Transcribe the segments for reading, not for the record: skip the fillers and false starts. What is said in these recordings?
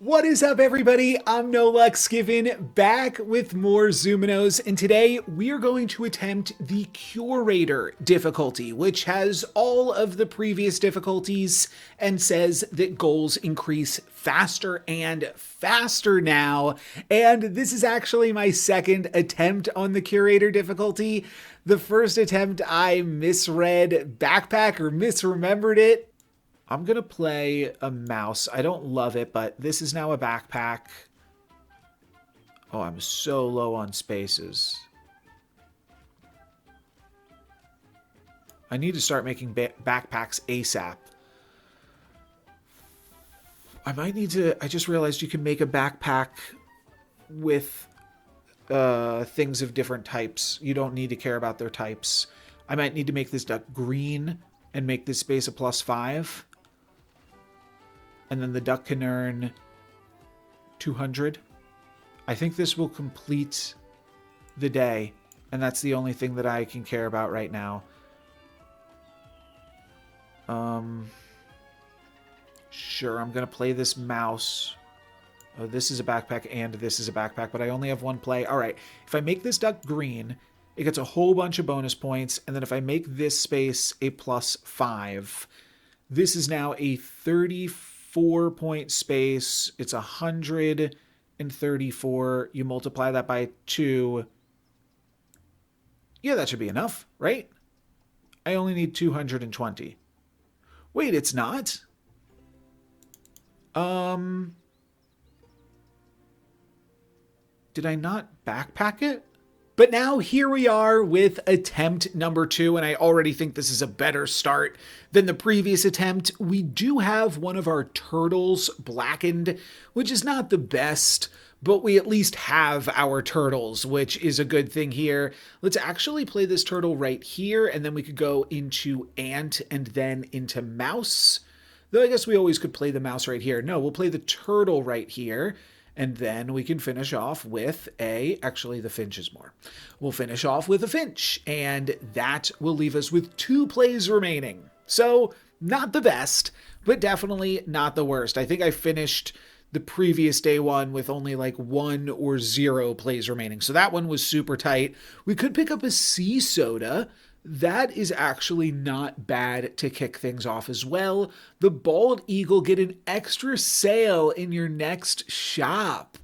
What is up, everybody? I'm NoLucksGiven, back with more Zoominoes, and today we are going to attempt the Curator difficulty, which has all of the previous difficulties and says that goals increase faster and faster now. And this is actually my second attempt on the Curator difficulty. The first attempt I misread backpack or misremembered it. I'm going to play a mouse. I don't love it, but this is now a backpack. Oh, I'm so low on spaces. I need to start making backpacks ASAP. I might need to... I just realized you can make a backpack with things of different types. You don't need to care about their types. I might need to make this duck green and make this space a +5. And then the duck can earn 200. I think this will complete the day. And that's the only thing that I can care about right now. Sure, I'm going to play this mouse. Oh, this is a backpack and this is a backpack, but I only have one play. All right, if I make this duck green, it gets a whole bunch of bonus points. And then if I make this space a +5, this is now a 34-point space. It's 134. You multiply that by 2. Yeah, that should be enough, right? I only need 220. Wait, it's not? Did I not backpack it? But now here we are with attempt number 2, and I already think this is a better start than the previous attempt. We do have one of our turtles blackened, which is not the best, but we at least have our turtles, which is a good thing here. Let's actually play this turtle right here, and then we could go into ant and then into mouse. Though I guess we always could play the mouse right here. No, we'll play the turtle right here. And then we can finish off with actually the finch is more. We'll finish off with a finch, and that will leave us with 2 plays remaining. So not the best, but definitely not the worst. I think I finished the previous day one with only like 1 or 0 plays remaining. So that one was super tight. We could pick up a sea soda. That is actually not bad to kick things off as well. The bald eagle, get an extra sale in your next shop.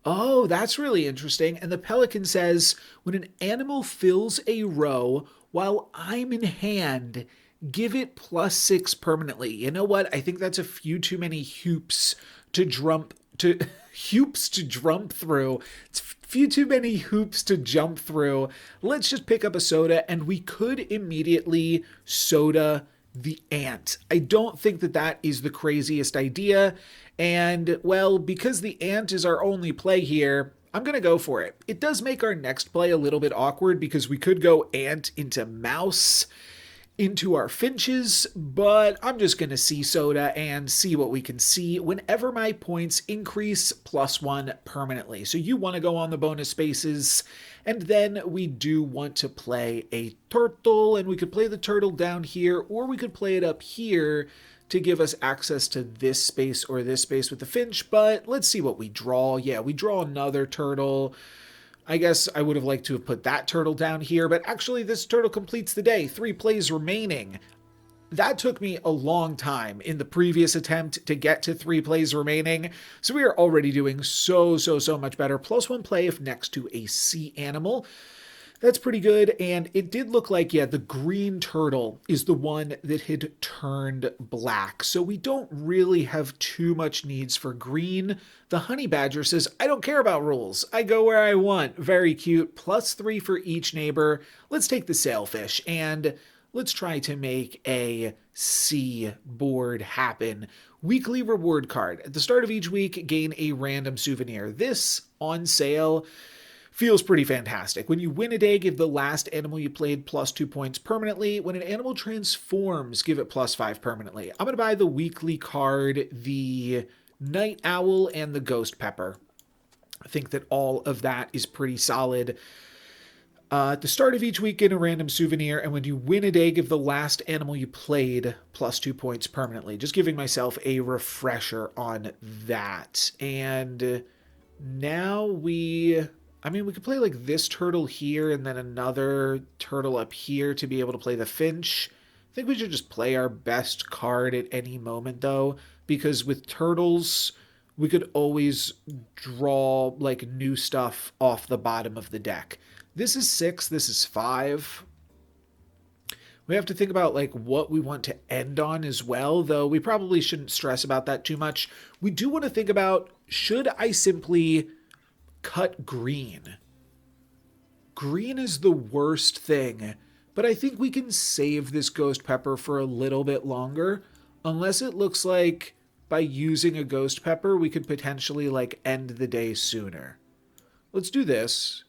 Oh, that's really interesting. And the pelican says, when an animal fills a row while I'm in hand, give it +6 permanently. You know what? I think that's a few too many hoops to jump through. It's a few too many hoops to jump through. Let's just pick up a soda, and we could immediately soda the ant. I don't think that that is the craziest idea. And, well, because the ant is our only play here, I'm going to go for it. It does make our next play a little bit awkward because we could go ant into mouse into our finches, but I'm just going to see soda and see what we can see. Whenever my points increase, +1 permanently. So you want to go on the bonus spaces, and then we do want to play a turtle, and we could play the turtle down here, or we could play it up here to give us access to this space or this space with the finch, but let's see what we draw. Yeah, we draw another turtle. I guess I would have liked to have put that turtle down here, but actually this turtle completes the day. 3 plays remaining. That took me a long time in the previous attempt to get to 3 plays remaining. So we are already doing so much better. +1 play if next to a sea animal. That's pretty good, and it did look like, yeah, the green turtle is the one that had turned black, so we don't really have too much needs for green. The honey badger says, I don't care about rules. I go where I want. Very cute. +3 for each neighbor. Let's take the sailfish, and let's try to make a sea board happen. Weekly reward card. At the start of each week, gain a random souvenir. This, on sale, feels pretty fantastic. When you win a day, give the last animal you played +2 points permanently. When an animal transforms, give it +5 permanently. I'm going to buy the weekly card, the night owl, and the ghost pepper. I think that all of that is pretty solid. At the start of each week, get a random souvenir, and when you win a day, give the last animal you played plus 2 points permanently. Just giving myself a refresher on that. And now I mean, we could play like this turtle here and then another turtle up here to be able to play the finch. I think we should just play our best card at any moment, though, because with turtles, we could always draw like new stuff off the bottom of the deck. This is 6, this is 5. We have to think about like what we want to end on as well, though we probably shouldn't stress about that too much. We do want to think about, should I simply cut green? Green is the worst thing, but I think we can save this ghost pepper for a little bit longer, unless it looks like by using a ghost pepper, we could potentially like end the day sooner. Let's do this.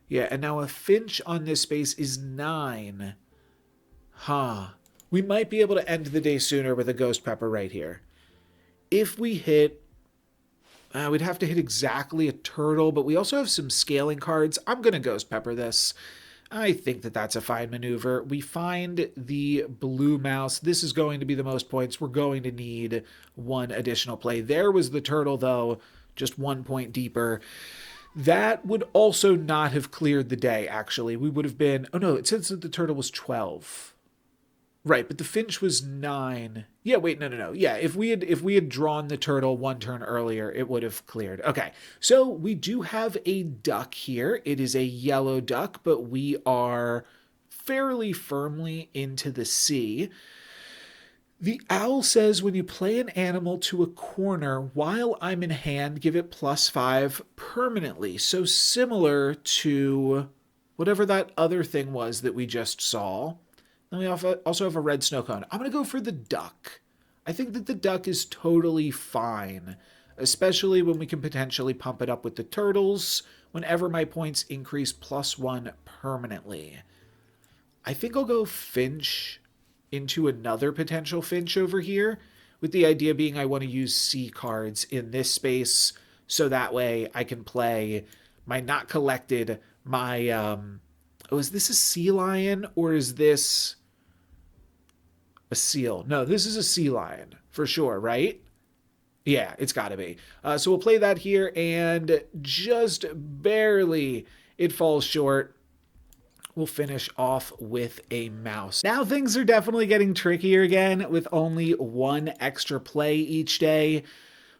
Yeah, and now a finch on this space is 9. Huh. We might be able to end the day sooner with a ghost pepper right here. If we hit, we'd have to hit exactly a turtle, but we also have some scaling cards. I'm going to ghost pepper this. I think that that's a fine maneuver. We find the blue mouse. This is going to be the most points. We're going to need 1 additional play. There was the turtle, though, just 1 point deeper. That would also not have cleared the day, actually. We would have been... Oh, no, it says that the turtle was 12. Right, but the finch was 9. Yeah, wait, no. Yeah, if we had drawn the turtle 1 turn earlier, it would have cleared. Okay, so we do have a duck here. It is a yellow duck, but we are fairly firmly into the sea. The owl says when you play an animal to a corner while I'm in hand, give it +5 permanently. So similar to whatever that other thing was that we just saw. Then we also have a red snow cone. I'm going to go for the duck. I think that the duck is totally fine, especially when we can potentially pump it up with the turtles whenever my points increase +1 permanently. I think I'll go finch into another potential finch over here, with the idea being I want to use C cards in this space, so that way I can play my not collected, my, oh, is this a sea lion, or is this a seal? No, this is a sea lion, for sure, right? Yeah, it's gotta be. So we'll play that here, and just barely it falls short. We'll finish off with a mouse. Now things are definitely getting trickier again with only 1 extra play each day.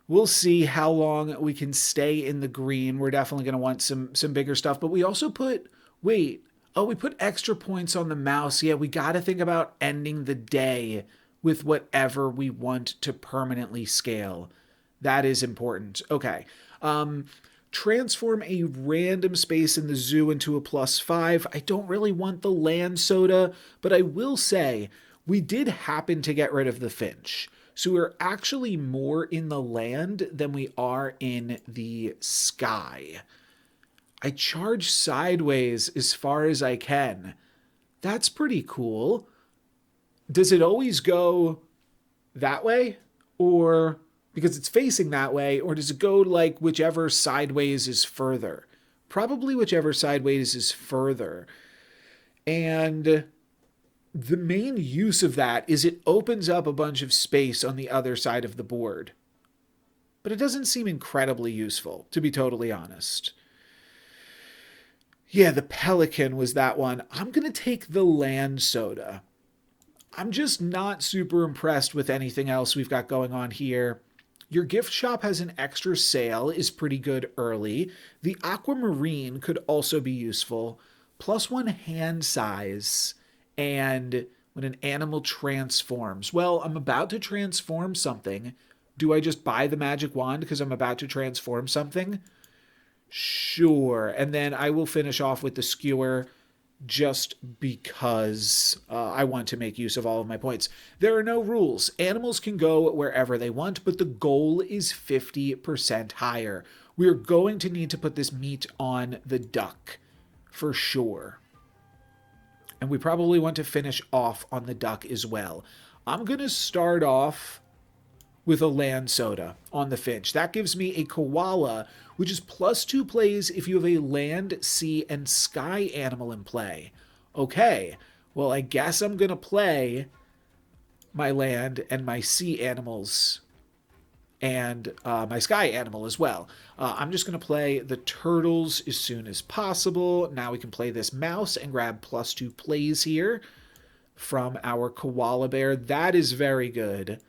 We'll see how long we can stay in the green. We're definitely going to want some bigger stuff, but we also put, we put extra points on the mouse. Yeah, we got to think about ending the day with whatever we want to permanently scale. That is important. Okay. Transform a random space in the zoo into a +5. I don't really want the land soda, but I will say we did happen to get rid of the finch. So we're actually more in the land than we are in the sky. I charge sideways as far as I can. That's pretty cool. Does it always go that way? Or... because it's facing that way, or does it go like whichever sideways is further? Probably whichever sideways is further. And the main use of that is it opens up a bunch of space on the other side of the board. But it doesn't seem incredibly useful, to be totally honest. Yeah, the pelican was that one. I'm going to take the land soda. I'm just not super impressed with anything else we've got going on here. Your gift shop has an extra sale, is pretty good early. The aquamarine could also be useful. +1 hand size. And when an animal transforms. Well, I'm about to transform something. Do I just buy the magic wand because I'm about to transform something? Sure. And then I will finish off with the skewer just because I want to make use of all of my points. There are no rules. Animals can go wherever they want, but the goal is 50% higher. We're going to need to put this meat on the duck for sure. And we probably want to finish off on the duck as well. I'm going to start off with a land soda on the Finch. That gives me a koala, which is +2 plays if you have a land, sea, and sky animal in play. Okay, well, I guess I'm going to play my land and my sea animals and my sky animal as well. I'm just going to play the turtles as soon as possible. Now we can play this mouse and grab +2 plays here from our koala bear. That is very good.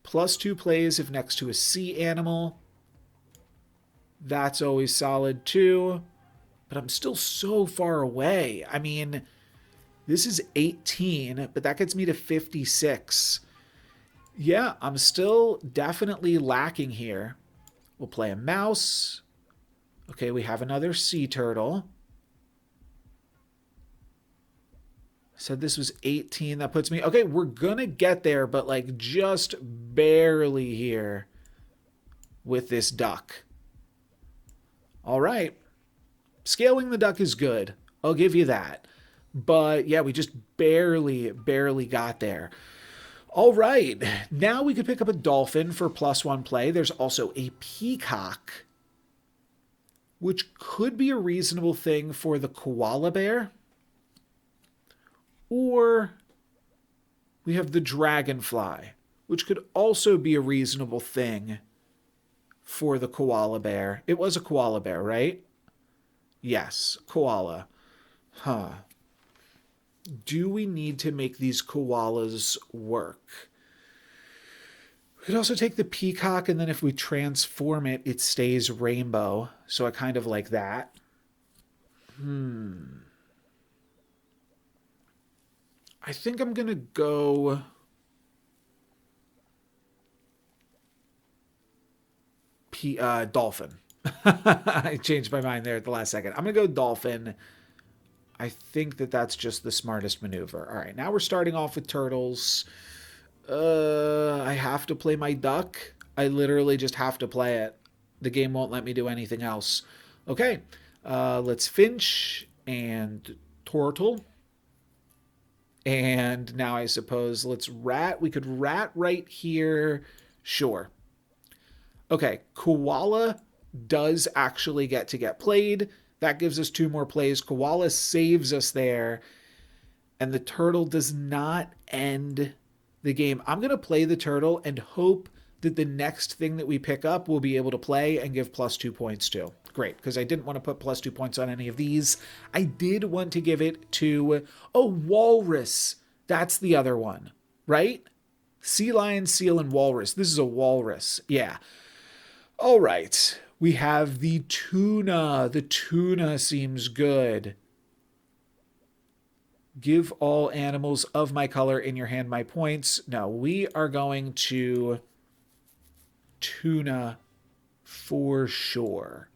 +2 plays if next to a sea animal. That's always solid too. But I'm still so far away. I mean, this is 18, but that gets me to 56. Yeah, I'm still definitely lacking here. We'll play a mouse. Okay, we have another sea turtle. I said this was 18. That puts me... Okay, we're going to get there, but like just barely here with this duck. All right. Scaling the duck is good. I'll give you that. But yeah, we just barely got there. All right, now we could pick up a dolphin for +1 play. There's also a peacock, which could be a reasonable thing for the koala bear. Or we have the dragonfly, which could also be a reasonable thing for the koala bear. It was a koala bear, right? Yes, koala. Huh. Do we need to make these koalas work? We could also take the peacock, and then if we transform it, it stays rainbow. So I kind of like that. I think I'm going to go... dolphin. I changed my mind there at the last second. I'm going to go dolphin. I think that that's just the smartest maneuver. All right, now we're starting off with turtles. I have to play my duck. I literally just have to play it. The game won't let me do anything else. Okay, let's Finch and Turtle. And now I suppose let's rat. We could rat right here. Sure. Okay, koala does actually get played. That gives us 2 more plays. Koala saves us there. And the turtle does not end the game. I'm going to play the turtle and hope that the next thing that we pick up we'll be able to play and give +2 points to. Great, because I didn't want to put +2 points on any of these. I did want to give it to... Oh, walrus. That's the other one, right? Sea lion, seal, and walrus. This is a walrus. Yeah. All right. We have the tuna. The tuna seems good. Give all animals of my color in your hand my points. No, we are going to tuna for sure.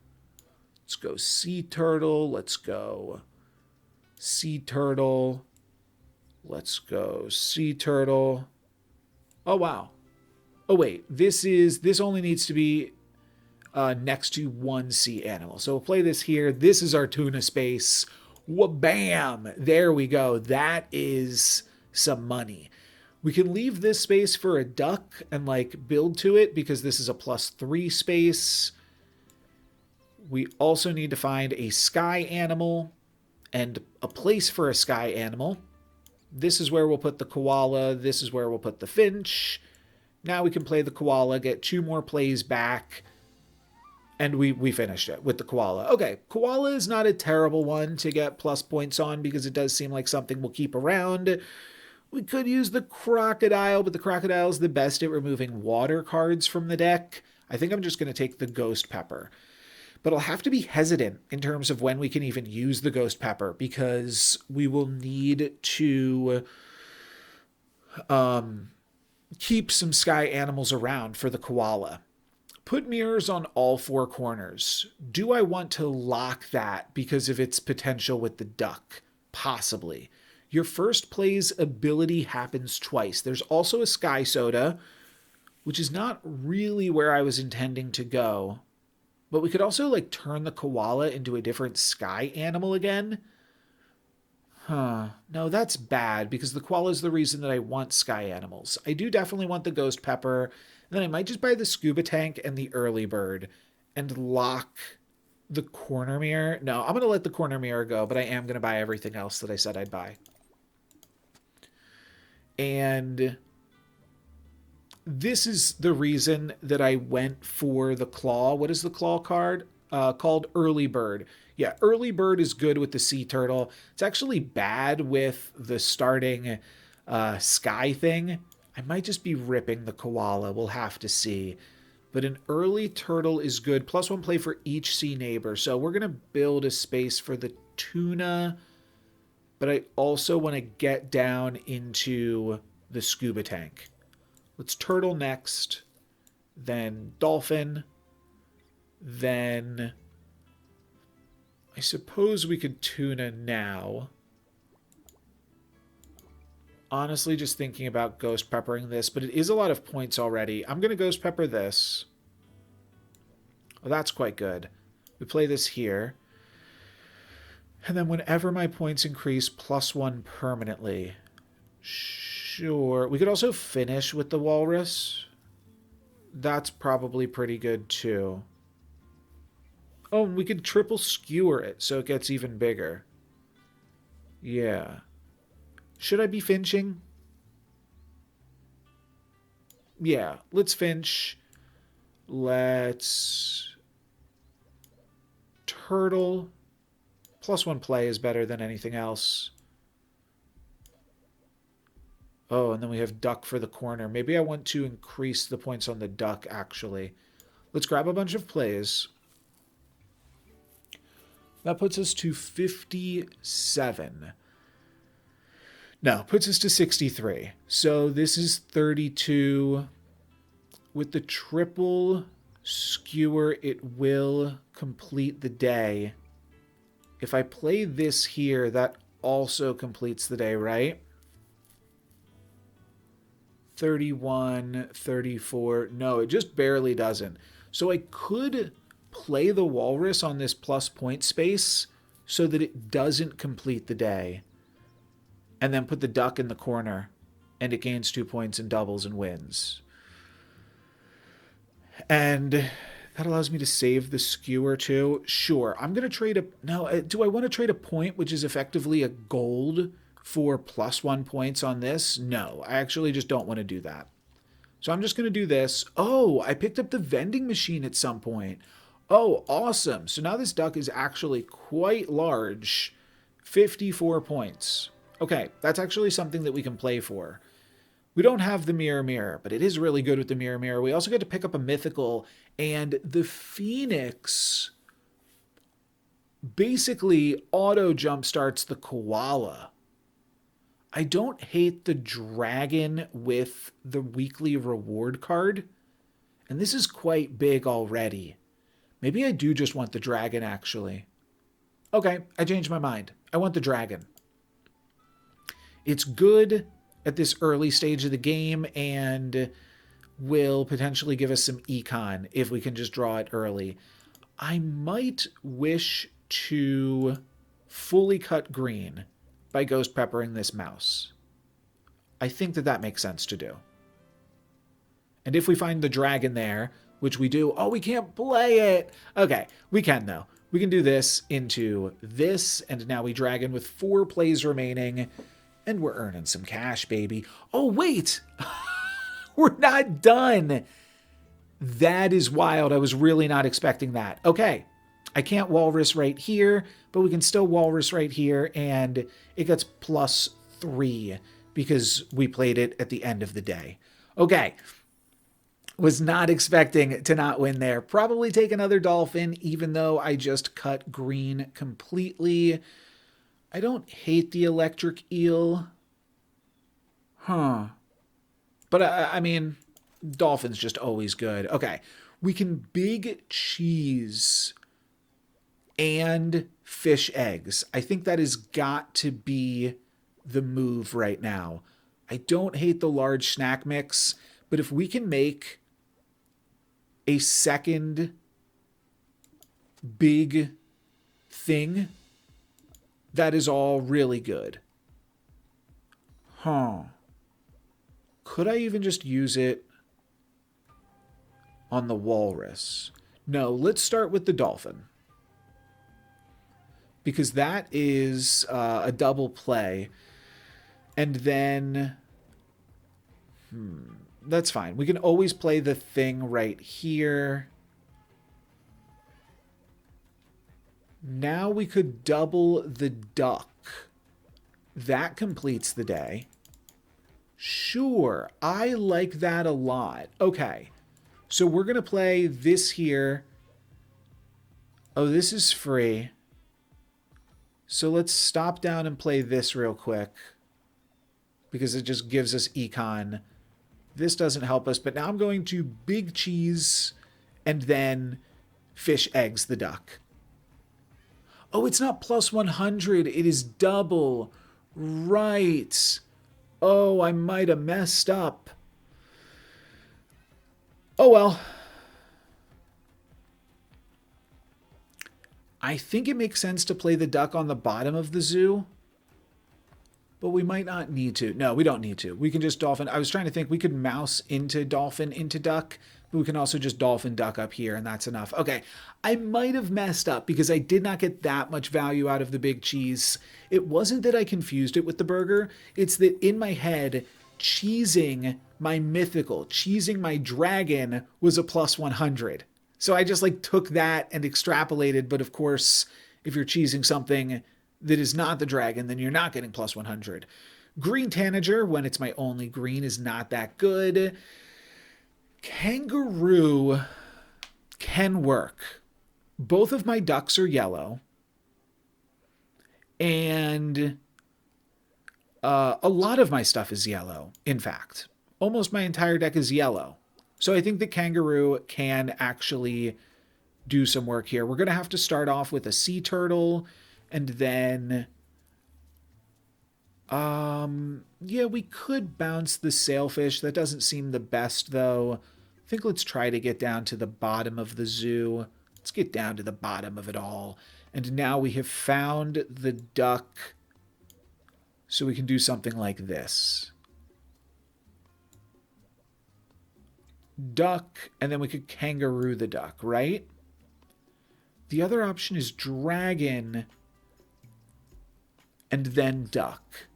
Let's go sea turtle. Let's go sea turtle. Let's go sea turtle. Oh, wow. Oh, wait. This only needs to be next to 1 sea animal. So we'll play this here. This is our tuna space. Wha-bam! There we go. That is some money. We can leave this space for a duck and like build to it because this is a +3 space. We also need to find a sky animal and a place for a sky animal. This is where we'll put the koala. This is where we'll put the finch. Now we can play the koala, get 2 more plays back. And we finished it with the koala. Okay, koala is not a terrible one to get plus points on because it does seem like something we'll keep around. We could use the crocodile, but the crocodile is the best at removing water cards from the deck. I think I'm just going to take the ghost pepper. But I'll have to be hesitant in terms of when we can even use the ghost pepper because we will need to keep some sky animals around for the koala. Put mirrors on all 4 corners. Do I want to lock that because of its potential with the duck? Possibly. Your first play's ability happens twice. There's also a sky soda, which is not really where I was intending to go. But we could also like turn the koala into a different sky animal again. No, that's bad because the koala is the reason that I want sky animals. I do definitely want the ghost pepper. And then I might just buy the scuba tank and the early bird and lock the corner mirror. No, I'm going to let the corner mirror go, but I am going to buy everything else that I said I'd buy. And this is the reason that I went for the claw. What is the claw card? Called Early Bird. Yeah, Early Bird is good with the sea turtle. It's actually bad with the starting sky thing. I might just be ripping the koala. We'll have to see. But an early turtle is good. +1 play for each sea neighbor. So we're going to build a space for the tuna. But I also want to get down into the scuba tank. Let's turtle next. Then dolphin. Then I suppose we could tuna now. Honestly, just thinking about ghost peppering this, but it is a lot of points already. I'm going to ghost pepper this. Well, that's quite good. We play this here. And then whenever my points increase, +1 permanently. Sure. We could also finish with the walrus. That's probably pretty good too. Oh, and we could triple skewer it so it gets even bigger. Yeah. Should I be finching? Yeah, let's finch. Let's turtle. +1 play is better than anything else. Oh, and then we have duck for the corner. Maybe I want to increase the points on the duck, actually. Let's grab a bunch of plays. That puts us to 57. No, puts us to 63. So this is 32. With the triple skewer, it will complete the day. If I play this here, that also completes the day, right? 31, 34. No, it just barely doesn't. So I could play the walrus on this plus point space so that it doesn't complete the day. And then put the duck in the corner. And it gains 2 points and doubles and wins. And that allows me to save the skewer too. Sure, I'm going to trade a... No, do I want to trade a point, which is effectively a gold, for +1 points on this? No, I actually just don't want to do that. So I'm just going to do this. Oh, I picked up the vending machine at some point. Oh, awesome. So now this duck is actually quite large. 54 points. Okay, that's actually something that we can play for. We don't have the mirror, but it is really good with the mirror. We also get to pick up a mythical, and the Phoenix basically auto jump starts the koala. I don't hate the dragon with the weekly reward card, and this is quite big already. Maybe I do just want the dragon, actually. Okay, I changed my mind. I want the dragon. It's good at this early stage of the game and will potentially give us some econ if we can just draw it early. I might wish to fully cut green by ghost peppering this mouse. I think that makes sense to do. And if we find the dragon there, which we do, oh, we can't play it. Okay, we can though. We can do this into this, and now we dragon with 4 plays remaining. And we're earning some cash, baby. Oh, wait. We're not done. That is wild. I was really not expecting that. Okay. I can't walrus right here, but we can still walrus right here. And it gets +3 because we played it at the end of the day. Okay. Was not expecting to not win there. Probably take another dolphin, even though I just cut green completely. I don't hate the electric eel. Huh. But I mean, dolphin's just always good. Okay. We can big cheese and fish eggs. I think that has got to be the move right now. I don't hate the large snack mix, but if we can make a second big thing, that is all really good. Huh. Could I even just use it? on the walrus. No, let's start with the dolphin. Because that is a double play. And then... that's fine. We can always play the thing right here. Now we could double the duck. That completes the day. Sure, I like that a lot. Okay, so we're going to play this here. Oh, this is free. So let's stop down and play this real quick. Because it just gives us econ. This doesn't help us, but now I'm going to big cheese and then fish eggs the duck. Oh, it's not plus 100. It is double. Right. Oh, I might have messed up. Oh, well. I think it makes sense to play the duck on the bottom of the zoo. But we might not need to. No, we don't need to. We can just dolphin. I was trying to think we could mouse into dolphin into duck. But we can also just dolphin duck up here, and that's enough. Okay, I might have messed up because I did not get that much value out of the big cheese. It wasn't that I confused it with the burger. It's that in my head, cheesing my mythical, cheesing my dragon was a plus 100. So I just like took that and extrapolated. But of course, if you're cheesing something that is not the dragon, then you're not getting plus 100. Green tanager, when it's my only green, is not that good. Kangaroo can work. Both of my ducks are yellow. And a lot of my stuff is yellow, in fact. Almost my entire deck is yellow. So I think the kangaroo can actually do some work here. We're going to have to start off with a sea turtle. And then, yeah, we could bounce the sailfish. That doesn't seem the best, though. I think let's try to get down to the bottom of the zoo. Let's get down to the bottom of it all. And now we have found the duck. So we can do something like this. Duck, and then we could kangaroo the duck, right? The other option is dragon and then duck.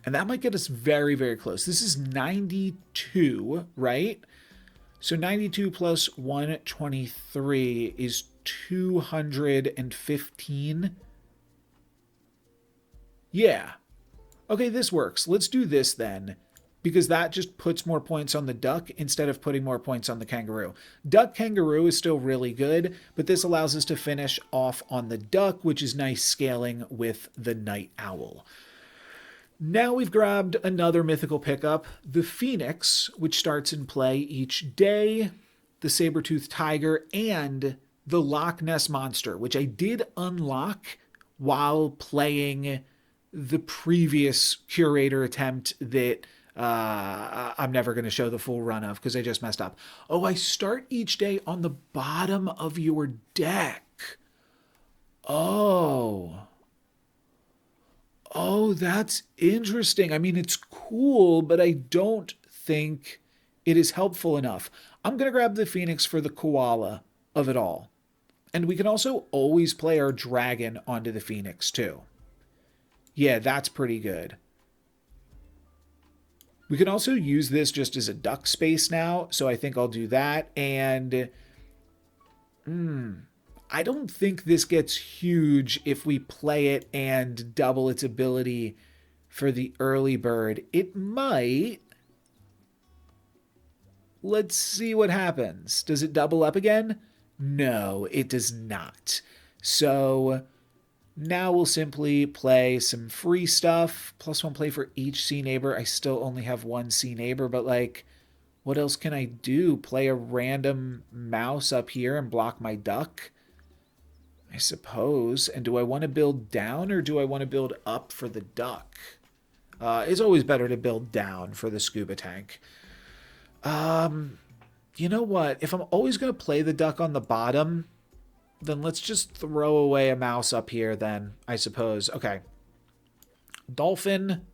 And that might get us very, very close. This is 92, right? So 92 plus 123 is 215. Yeah. Okay, this works. Let's do this then, because that just puts more points on the duck instead of putting more points on the kangaroo. Duck kangaroo is still really good, but this allows us to finish off on the duck, which is nice scaling with the night owl. Now we've grabbed another mythical pickup, the phoenix, which starts in play each day, the saber-toothed tiger, and the Loch Ness monster, which I did unlock while playing the previous curator attempt that I'm never going to show the full run of because I just messed up. Oh, I start each day on the bottom of your deck. Oh, that's interesting. I mean, it's cool, but I don't think it is helpful enough. I'm going to grab the phoenix for the koala of it all. And we can also always play our dragon onto the phoenix too. Yeah, that's pretty good. We can also use this just as a duck space now, so I think I'll do that. And I don't think this gets huge if we play it and double its ability for the early bird. It might. Let's see what happens. Does it double up again? No, it does not. So now we'll simply play some free stuff. Plus one play for each sea neighbor. I still only have one sea neighbor, but like, what else can I do? Play a random mouse up here and block my duck? I suppose. And do I want to build down or do I want to build up for the duck? It's always better to build down for the scuba tank. You know what? If I'm always going to play the duck on the bottom, then let's just throw away a mouse up here then, I suppose. Okay. Dolphin.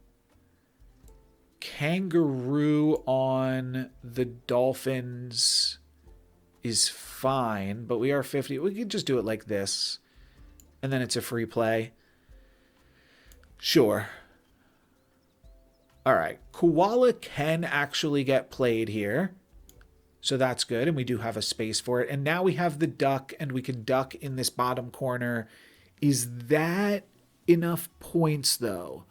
Kangaroo on the dolphins is fine, but we are 50. We could just do it like this, and then it's a free play. Sure. All right. Koala can actually get played here. So that's good, and we do have a space for it. And now we have the duck, and we can duck in this bottom corner. Is that enough points, though?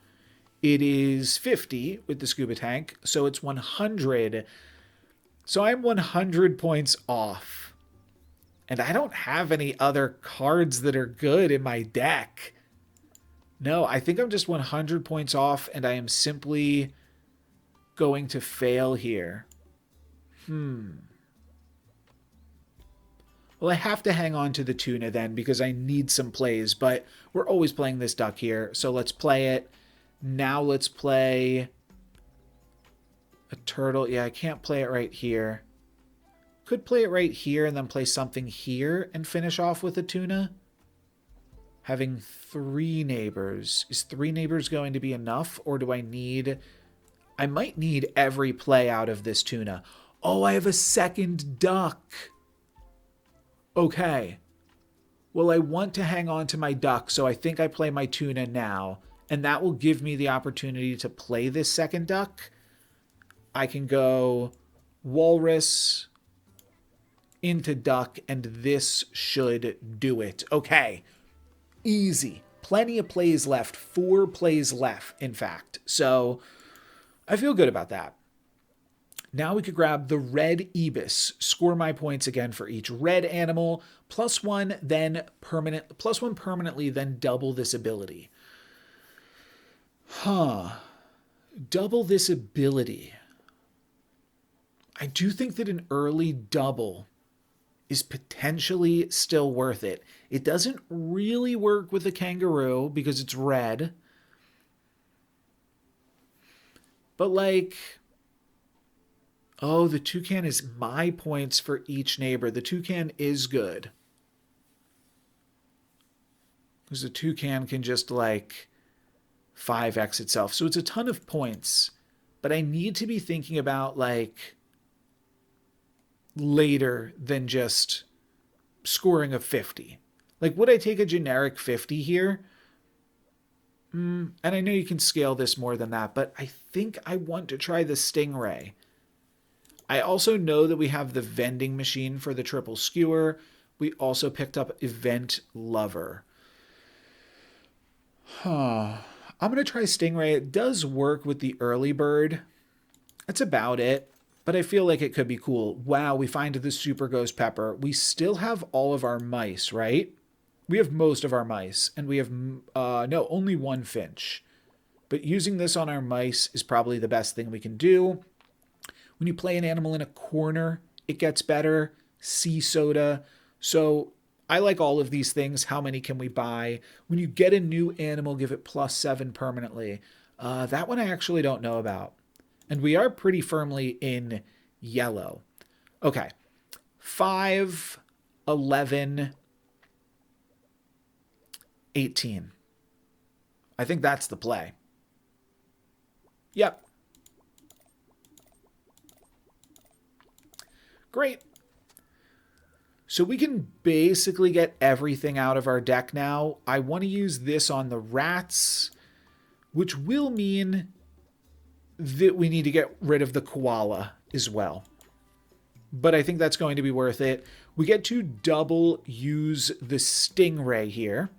It is 50 with the scuba tank, so it's 100. So I'm 100 points off. And I don't have any other cards that are good in my deck. No, I think I'm just 100 points off, and I am simply going to fail here. Well, I have to hang on to the tuna then because I need some plays, but we're always playing this duck here. So let's play it. Now let's play a turtle. Yeah, I can't play it right here. Could play it right here and then play something here and finish off with a tuna. Having 3 neighbors. Is 3 neighbors going to be enough, or do I need... I might need every play out of this tuna. Oh, I have a second duck. Okay. Well, I want to hang on to my duck, so I think I play my tuna now. And that will give me the opportunity to play this second duck. I can go walrus into duck, and this should do it. Okay. Easy. Plenty of plays left. 4 plays left, in fact. So I feel good about that. Now we could grab the red ibis. Score my points again for each red animal. +1, then permanent. +1 permanently, then double this ability. Double this ability. I do think that an early double is potentially still worth it. It doesn't really work with the kangaroo because it's red. But like... Oh, the toucan is my points for each neighbor. The toucan is good. Because the toucan can just like 5x itself. So it's a ton of points. But I need to be thinking about like later than just scoring a 50. Like, would I take a generic 50 here? And I know you can scale this more than that, but I think I want to try the stingray. I also know that we have the vending machine for the triple skewer. We also picked up Event Lover. I'm going to try Stingray. It does work with the early bird. That's about it. But I feel like it could be cool. Wow, we find the Super Ghost Pepper. We still have all of our mice, right? We have most of our mice. And we have, no, only 1 finch. But using this on our mice is probably the best thing we can do. When you play an animal in a corner, it gets better. Sea soda. So I like all of these things. How many can we buy? When you get a new animal, give it +7 permanently. That one I actually don't know about. And we are pretty firmly in yellow. Okay. 5, 11, 18. I think that's the play. Yep. Great. So we can basically get everything out of our deck now. I want to use this on the rats, which will mean that we need to get rid of the koala as well. But I think that's going to be worth it. We get to double use the stingray here.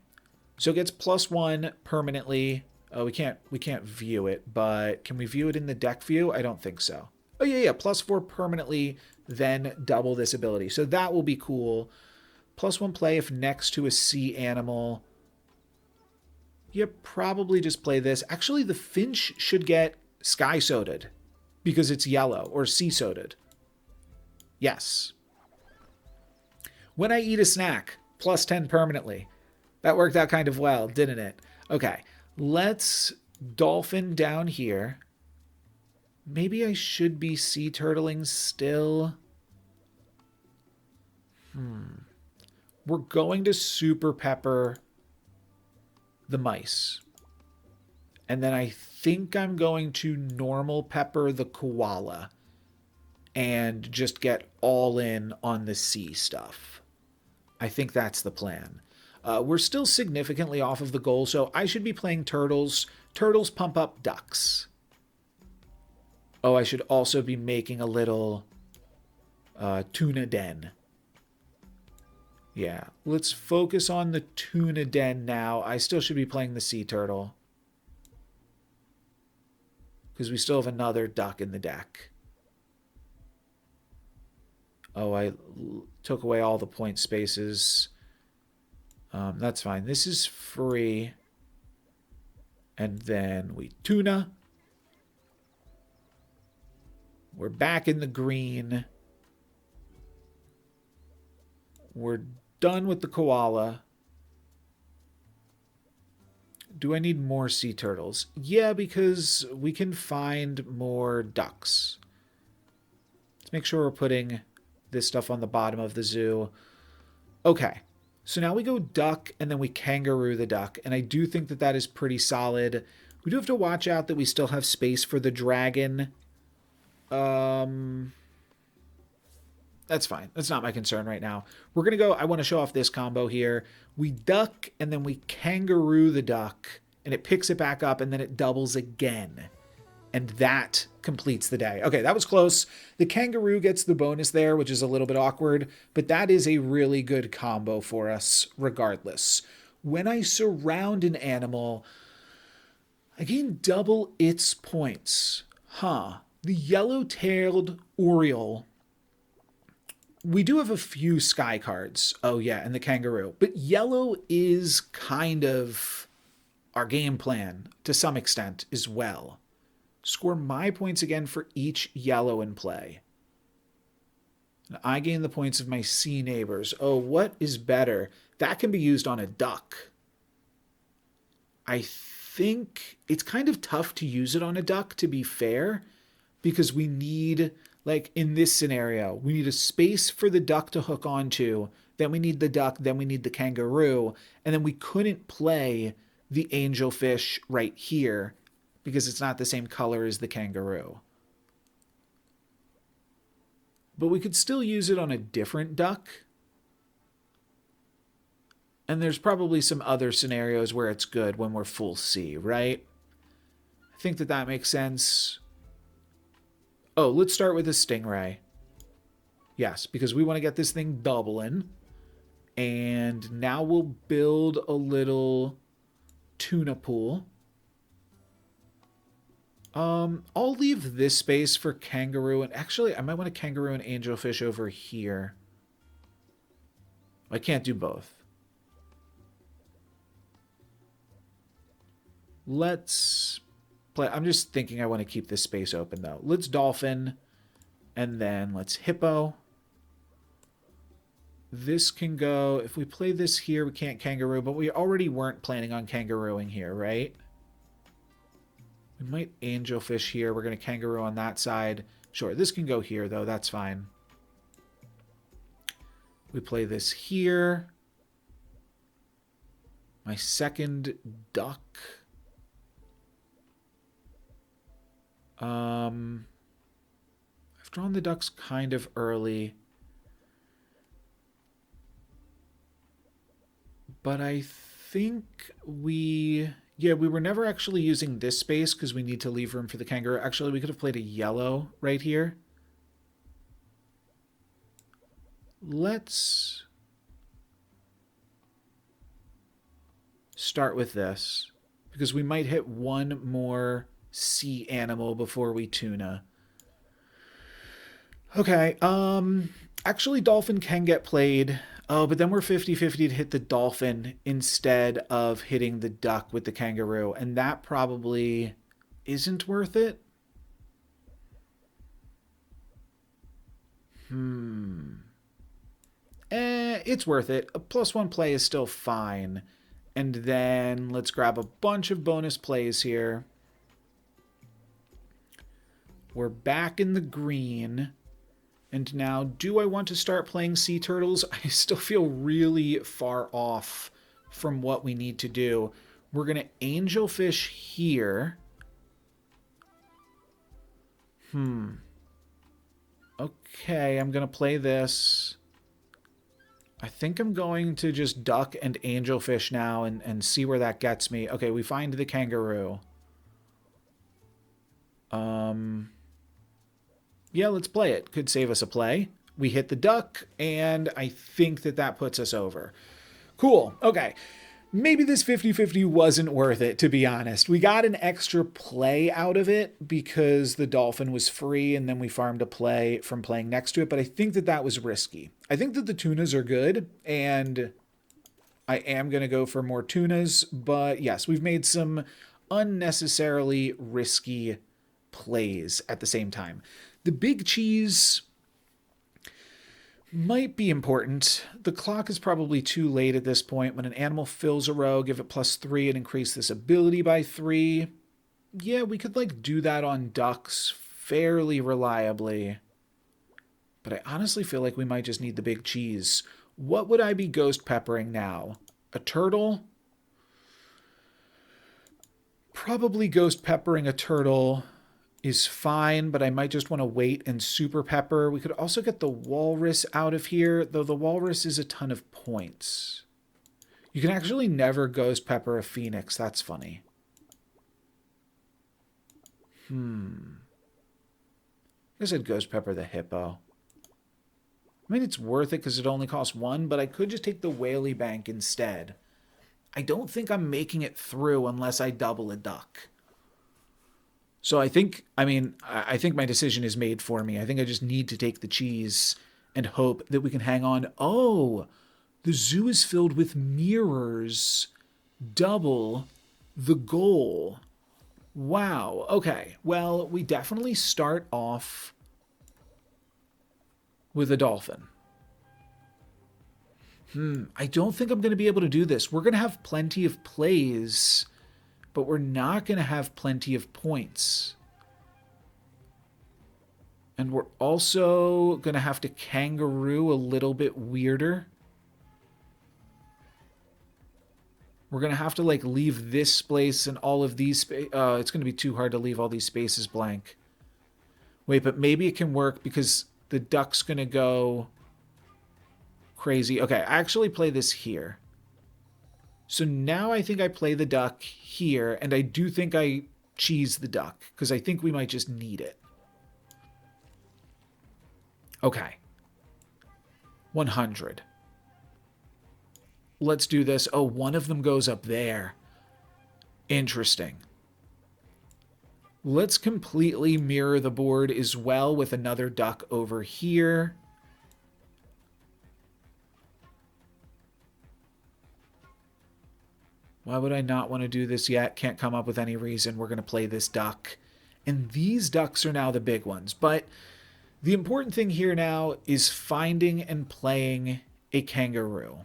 So it gets +1 permanently. Oh, we can't view it, but can we view it in the deck view? I don't think so. Oh, yeah, +4 permanently, then double this ability. So that will be cool. +1 play if next to a sea animal. You probably just play this. Actually, the finch should get sky soda'd because it's yellow, or sea soda'd. Yes. When I eat a snack, +10 permanently. That worked out kind of well, didn't it? Okay, let's dolphin down here. Maybe I should be sea turtling still. We're going to super pepper the mice. And then I think I'm going to normal pepper the koala. and just get all in on the sea stuff. I think that's the plan. We're still significantly off of the goal, so I should be playing turtles. Turtles pump up ducks. Oh, I should also be making a little tuna den. Yeah, let's focus on the tuna den now. I still should be playing the sea turtle, because we still have another duck in the deck. Oh, I took away all the point spaces. That's fine. This is free. And then we tuna. We're back in the green. We're done with the koala. Do I need more sea turtles? Yeah, because we can find more ducks. Let's make sure we're putting this stuff on the bottom of the zoo. Okay. So now we go duck, and then we kangaroo the duck. And I do think that that is pretty solid. We do have to watch out that we still have space for the dragon. That's fine. That's not my concern right now. We're going to go, I want to show off this combo here. We duck, and then we kangaroo the duck, and it picks it back up, and then it doubles again. And that completes the day. Okay, that was close. The kangaroo gets the bonus there, which is a little bit awkward, but that is a really good combo for us regardless. When I surround an animal, I gain double its points. Huh. The yellow-tailed oriole. We do have a few sky cards. Oh, yeah, and the kangaroo. But yellow is kind of our game plan to some extent as well. Score my points again for each yellow in play. And I gain the points of my sea neighbors. Oh, what is better? That can be used on a duck. I think it's kind of tough to use it on a duck, to be fair, because we need, like in this scenario, we need a space for the duck to hook onto, then we need the duck, then we need the kangaroo, and then we couldn't play the angelfish right here because it's not the same color as the kangaroo. But we could still use it on a different duck. And there's probably some other scenarios where it's good when we're full sea, right? I think that that makes sense. Oh, let's start with a stingray. Yes, because we want to get this thing doubling. And now we'll build a little tuna pool. I'll leave this space for kangaroo, and actually I might want a kangaroo and angelfish over here. I can't do both. Let's play. I'm just thinking I want to keep this space open though. Let's dolphin, and then let's hippo. This can go, if we play this here, we can't kangaroo, but we already weren't planning on kangarooing here, right? We might angelfish here. We're going to kangaroo on that side. Sure, this can go here, though. That's fine. We play this here. My second duck. I've drawn the ducks kind of early. But I think we... Yeah, we were never actually using this space because we need to leave room for the kangaroo. Actually, we could have played a yellow right here. Let's start with this because we might hit one more sea animal before we tuna. Okay, actually dolphin can get played. Oh, but then we're 50-50 to hit the dolphin instead of hitting the duck with the kangaroo. And that probably isn't worth it. It's worth it. A +1 play is still fine. And then let's grab a bunch of bonus plays here. We're back in the green. And now, do I want to start playing sea turtles? I still feel really far off from what we need to do. We're going to angelfish here. Okay, I'm going to play this. I think I'm going to just duck and angelfish now and see where that gets me. Okay, we find the kangaroo. Yeah, let's play it. Could save us a play. We hit the duck, and I think that that puts us over. Cool. Okay. Maybe this 50-50 wasn't worth it, to be honest. We got an extra play out of it because the dolphin was free, and then we farmed a play from playing next to it, but I think that that was risky. I think that the tunas are good, and I am going to go for more tunas, but yes, we've made some unnecessarily risky plays at the same time. The big cheese might be important. The clock is probably too late at this point. When an animal fills a row, give it +3 and increase this ability by 3. Yeah, we could like do that on ducks fairly reliably. But I honestly feel like we might just need the big cheese. What would I be ghost peppering now? A turtle? Probably ghost peppering a turtle is fine, but I might just want to wait and super pepper. We could also get the walrus out of here, though the walrus is a ton of points. You can actually never ghost pepper a phoenix. That's funny. I guess I'd ghost pepper the hippo. I mean, it's worth it because it only costs 1, but I could just take the whaley bank instead. I don't think I'm making it through unless I double a duck. So I think my decision is made for me. I think I just need to take the cheese and hope that we can hang on. Oh, the zoo is filled with mirrors. Double the goal. Wow. Okay. Well, we definitely start off with a dolphin. I don't think I'm going to be able to do this. We're going to have plenty of plays, but we're not going to have plenty of points. And we're also going to have to kangaroo a little bit weirder. We're going to have to like leave this space and all of these it's going to be too hard to leave all these spaces blank. Wait, but maybe it can work because the duck's going to go crazy. Okay, I actually play this here. So now I think I play the duck here, and I do think I cheese the duck, because I think we might just need it. Okay. 100. Let's do this. Oh, one of them goes up there. Interesting. Let's completely mirror the board as well with another duck over here. Why would I not want to do this yet? Can't come up with any reason. We're going to play this duck. And these ducks are now the big ones. But the important thing here now is finding and playing a kangaroo.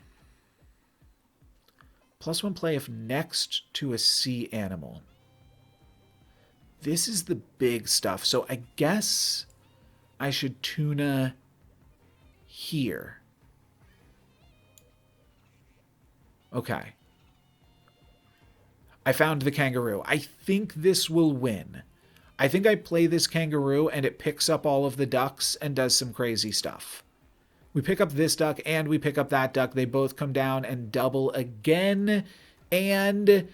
+1 play if next to a sea animal. This is the big stuff. So I guess I should tuna here. Okay. I found the kangaroo. I think this will win. I think I play this kangaroo and it picks up all of the ducks and does some crazy stuff. We pick up this duck and we pick up that duck. They both come down and double again. And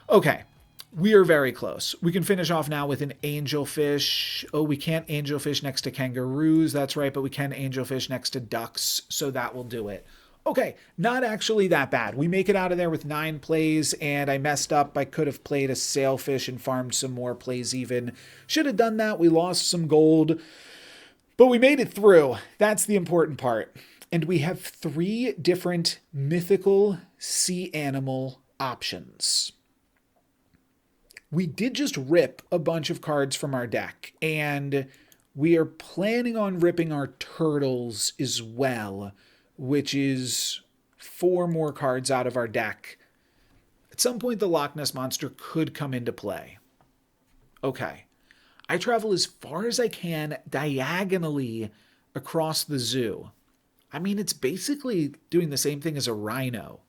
okay, we are very close. We can finish off now with an angelfish. Oh, we can't angelfish next to kangaroos. That's right, but we can angelfish next to ducks. So that will do it. Okay, not actually that bad. We make it out of there with 9 plays, and I messed up. I could have played a sailfish and farmed some more plays even. Should have done that. We lost some gold, but we made it through. That's the important part. And we have 3 different mythical sea animal options. We did just rip a bunch of cards from our deck, and we are planning on ripping our turtles as well, which is 4 more cards out of our deck. At some point, the Loch Ness Monster could come into play. Okay. I travel as far as I can diagonally across the zoo. I mean, it's basically doing the same thing as a rhino.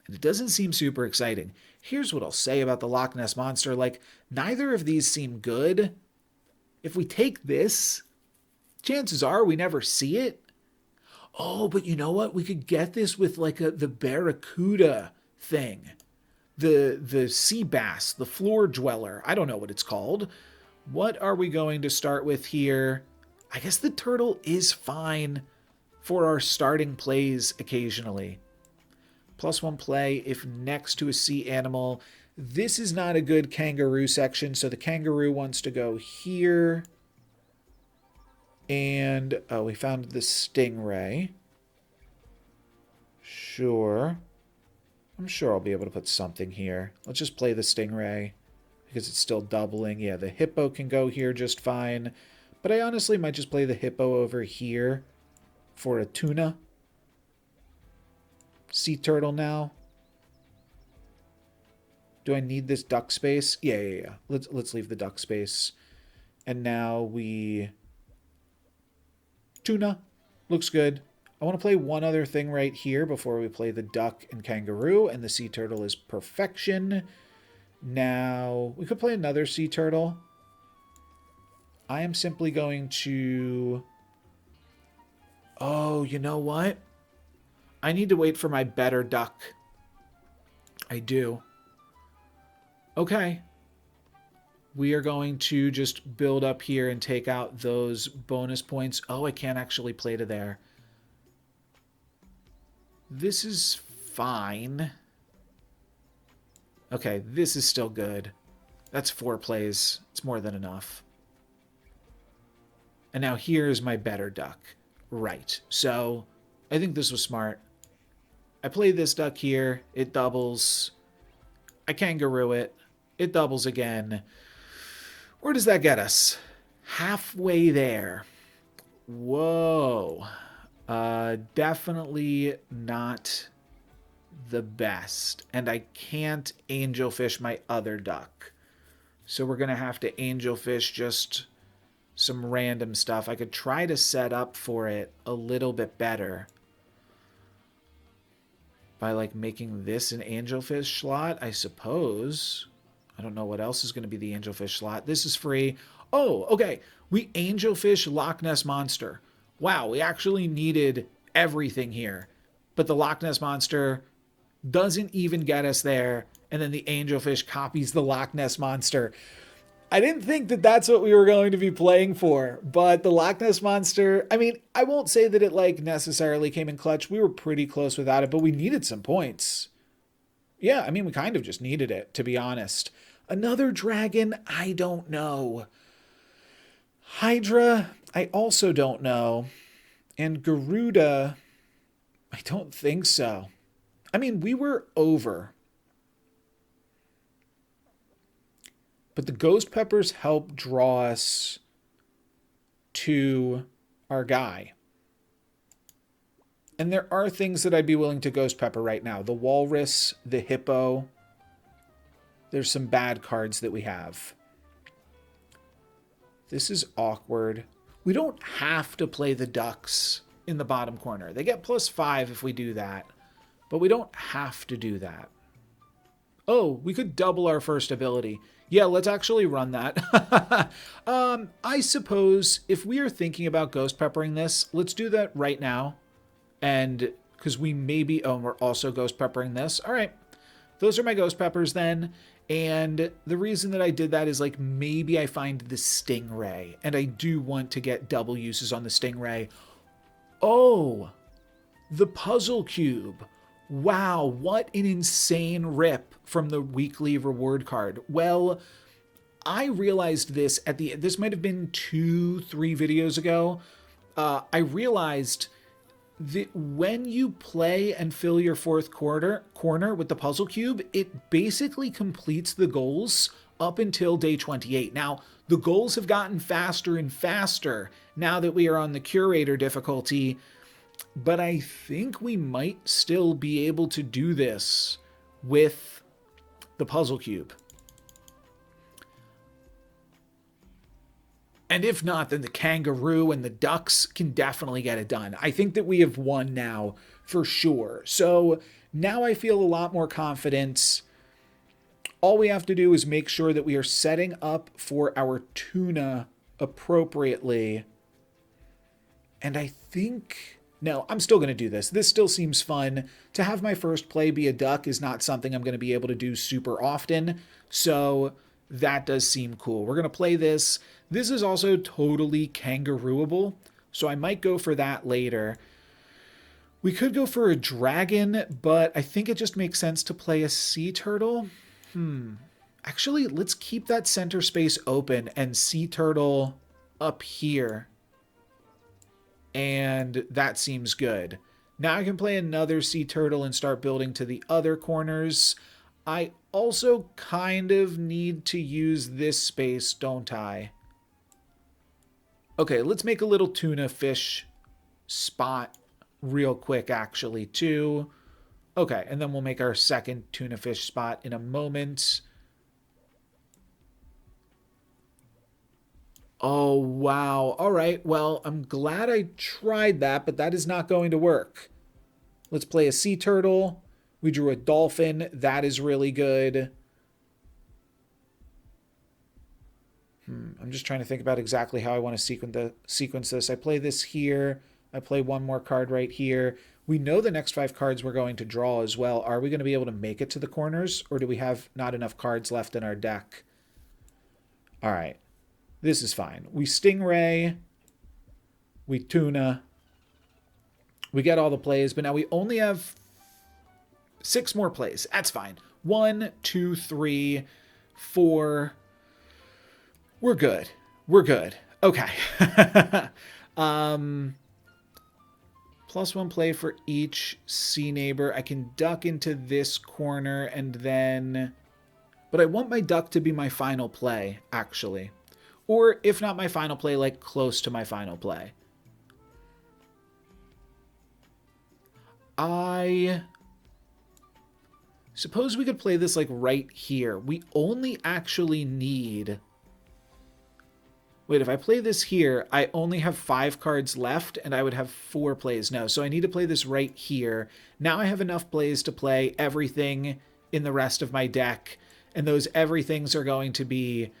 And it doesn't seem super exciting. Here's what I'll say about the Loch Ness Monster. Like, neither of these seem good. If we take this, chances are we never see it. Oh, but you know what? We could get this with like the barracuda thing. The sea bass, the floor dweller. I don't know what it's called. What are we going to start with here? I guess the turtle is fine for our starting plays occasionally. +1 play if next to a sea animal. This is not a good kangaroo section, so the kangaroo wants to go here. And, oh, we found the stingray. Sure. I'm sure I'll be able to put something here. Let's just play the stingray because it's still doubling. Yeah, the hippo can go here just fine. But I honestly might just play the hippo over here for a tuna. Sea turtle now. Do I need this duck space? Yeah. Let's leave the duck space. And now we... Tuna. Looks good. I want to play one other thing right here before we play the duck and kangaroo, and the sea turtle is perfection. Now, we could play another sea turtle. I am simply going to... Oh, you know what? I need to wait for my better duck. I do. Okay. We are going to just build up here and take out those bonus points. Oh, I can't actually play to there. This is fine. Okay, this is still good. That's 4 plays. It's more than enough. And now here's my better duck. Right. So I think this was smart. I play this duck here. It doubles. I kangaroo it. It doubles again. Where does that get us? Halfway there. Whoa. Definitely not the best. And I can't angelfish my other duck. So we're going to have to angelfish just some random stuff. I could try to set up for it a little bit better by like making this an angelfish slot, I suppose. I don't know what else is going to be the angelfish slot. This is free. Oh, okay. We angelfish Loch Ness Monster. Wow, we actually needed everything here. But the Loch Ness Monster doesn't even get us there. And then the angelfish copies the Loch Ness Monster. I didn't think that that's what we were going to be playing for. But the Loch Ness Monster, I mean, I won't say that it like necessarily came in clutch. We were pretty close without it, but we needed some points. Yeah, I mean, we kind of just needed it, to be honest. Another dragon, I don't know. Hydra, I also don't know. And Garuda, I don't think so. I mean, we were over. But the ghost peppers help draw us to our guy. And there are things that I'd be willing to ghost pepper right now. The walrus, the hippo. There's some bad cards that we have. This is awkward. We don't have to play the ducks in the bottom corner. They get +5 if we do that. But we don't have to do that. Oh, we could double our first ability. Yeah, let's actually run that. I suppose if we are thinking about ghost peppering this, let's do that right now. And because we maybe, oh, we're also ghost peppering this. All right, those are my ghost peppers then. And the reason that I did that is like maybe I find the stingray and I do want to get double uses on the stingray. Oh, the puzzle cube. Wow, what an insane rip from the weekly reward card. Well, I realized this this might have been 2-3 videos ago. I realized that when you play and fill your fourth corner with the puzzle cube, it basically completes the goals up until day 28. Now, the goals have gotten faster and faster now that we are on the curator difficulty, but I think we might still be able to do this with the puzzle cube. And if not, then the kangaroo and the ducks can definitely get it done. I think that we have won now for sure. So now I feel a lot more confident. All we have to do is make sure that we are setting up for our tuna appropriately. And I think... No, I'm still going to do this. This still seems fun. To have my first play be a duck is not something I'm going to be able to do super often. So that does seem cool. We're going to play this. This is also totally kangarooable. So I might go for that later. We could go for a dragon, but I think it just makes sense to play a sea turtle. Actually, let's keep that center space open and sea turtle up here. And that seems good. Now I can play another sea turtle and start building to the other corners. I also kind of need to use this space, don't I? Okay, let's make a little tuna fish spot real quick, actually, too. Okay, and then we'll make our second tuna fish spot in a moment. Oh, wow. All right, well, I'm glad I tried that, but that is not going to work. Let's play a sea turtle. We drew a dolphin. That is really good. I'm just trying to think about exactly how I want to sequence this. I play this here. I play one more card right here. We know the next 5 cards we're going to draw as well. Are we going to be able to make it to the corners, or do we have not enough cards left in our deck? All right. This is fine. We stingray. We tuna. We get all the plays, but now we only have 6 more plays. That's fine. 1, 2, 3, 4. We're good. We're good. Okay. +1 play for each sea neighbor. I can duck into this corner and then... But I want my duck to be my final play, actually. Or if not my final play, like close to my final play. I suppose we could play this like right here. We only actually need... Wait, if I play this here, I only have 5 cards left and I would have 4 plays. No, so I need to play this right here. Now I have enough plays to play everything in the rest of my deck. And those everythings are going to be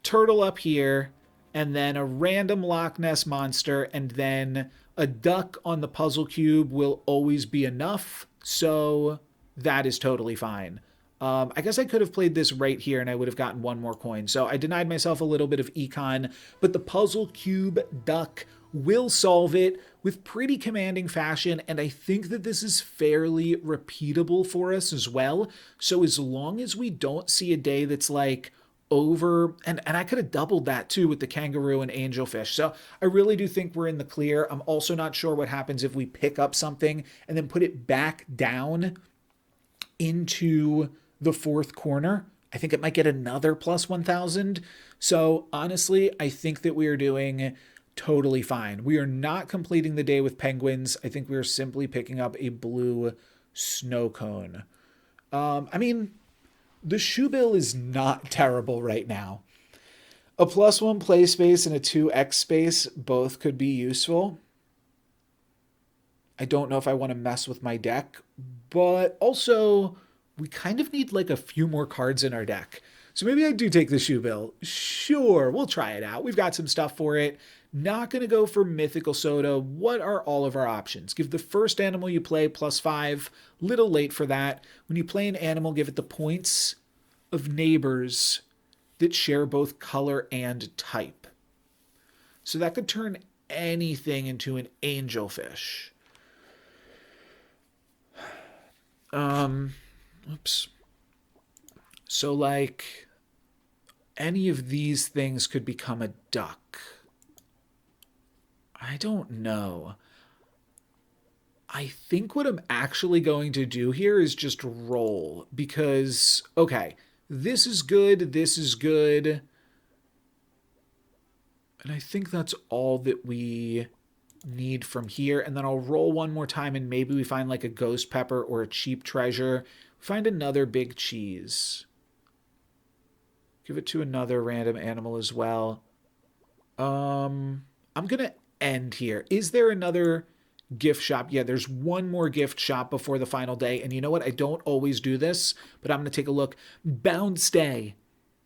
turtle up here, and then a random Loch Ness monster, and then a duck on the puzzle cube will always be enough. So that is totally fine. I guess I could have played this right here and I would have gotten 1 more coin. So I denied myself a little bit of econ, but the puzzle cube duck will solve it with pretty commanding fashion. And I think that this is fairly repeatable for us as well. So as long as we don't see a day that's like over, and I could have doubled that too with the kangaroo and angelfish. So I really do think we're in the clear. I'm also not sure what happens if we pick up something and then put it back down into the 4th corner. I think it might get another +1,000. So honestly, I think that we are doing totally fine. We are not completing the day with penguins. I think we are simply picking up a blue snow cone. I mean, the shoe bill is not terrible right now. A +1 play space and a 2x space both could be useful. I don't know if I want to mess with my deck, but also we kind of need like a few more cards in our deck. So maybe I do take the shoe bill. Sure, we'll try it out. We've got some stuff for it. Not going to go for mythical soda. What are all of our options? Give the first animal you play +5. Little late for that. When you play an animal, give it the points of neighbors that share both color and type. So that could turn anything into an angelfish. Oops. So like any of these things could become a duck. I don't know. I think what I'm actually going to do here is just roll because, okay, this is good, this is good. And I think that's all that we need from here. And then I'll roll one more time and maybe we find like a ghost pepper or a cheap treasure. Find another big cheese. Give it to another random animal as well. I'm going to end here. Is there another gift shop? Yeah, there's one more gift shop before the final day. And you know what? I don't always do this, but I'm going to take a look. Bounce day.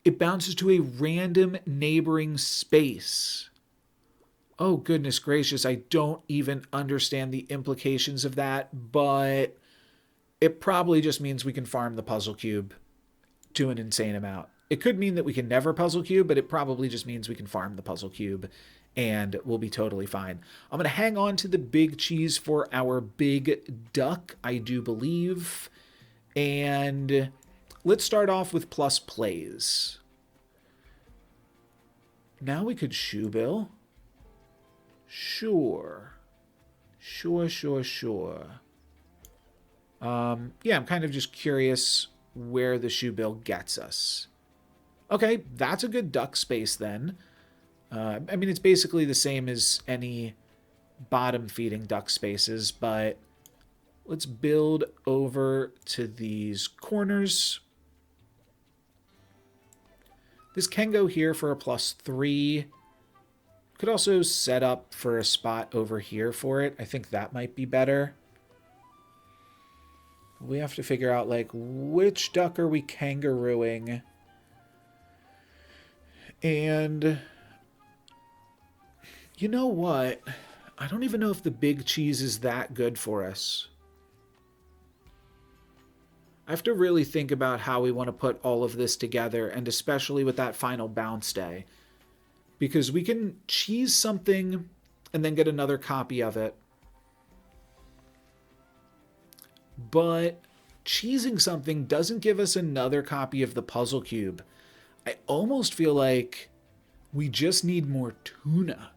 It bounces to a random neighboring space. Oh, goodness gracious. I don't even understand the implications of that, but it probably just means we can farm the puzzle cube to an insane amount. It could mean that we can never puzzle cube, but it probably just means we can farm the puzzle cube and we'll be totally fine. I'm going to hang on to the big cheese for our big duck, I do believe. And let's start off with plus plays. Now we could shoe bill. Sure. Sure. Yeah, I'm kind of just curious where the shoe bill gets us. Okay, that's a good duck space then. I mean, it's basically the same as any bottom feeding duck spaces, but let's build over to these corners. This can go here for a +3. Could also set up for a spot over here for it. I think that might be better. We have to figure out, like, which duck are we kangarooing? And you know what? I don't even know if the big cheese is that good for us. I have to really think about how we want to put all of this together, and especially with that final bounce day. Because we can cheese something and then get another copy of it. But cheesing something doesn't give us another copy of the puzzle cube. I almost feel like we just need more tuna.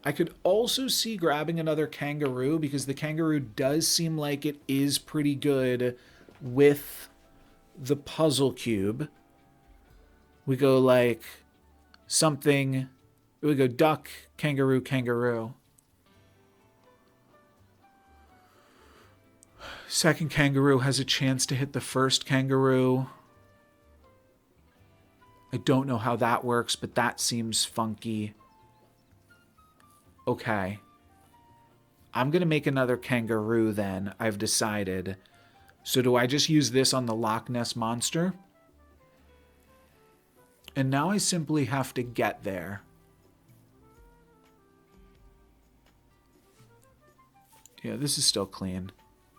I could also see grabbing another kangaroo because the kangaroo does seem like it is pretty good with the puzzle cube. We go like something, we go duck, kangaroo, kangaroo. Second kangaroo has a chance to hit the first kangaroo. I don't know how that works, but that seems funky. Okay. I'm going to make another kangaroo then, I've decided. So do I just use this on the Loch Ness Monster? And now I simply have to get there. Yeah, this is still clean.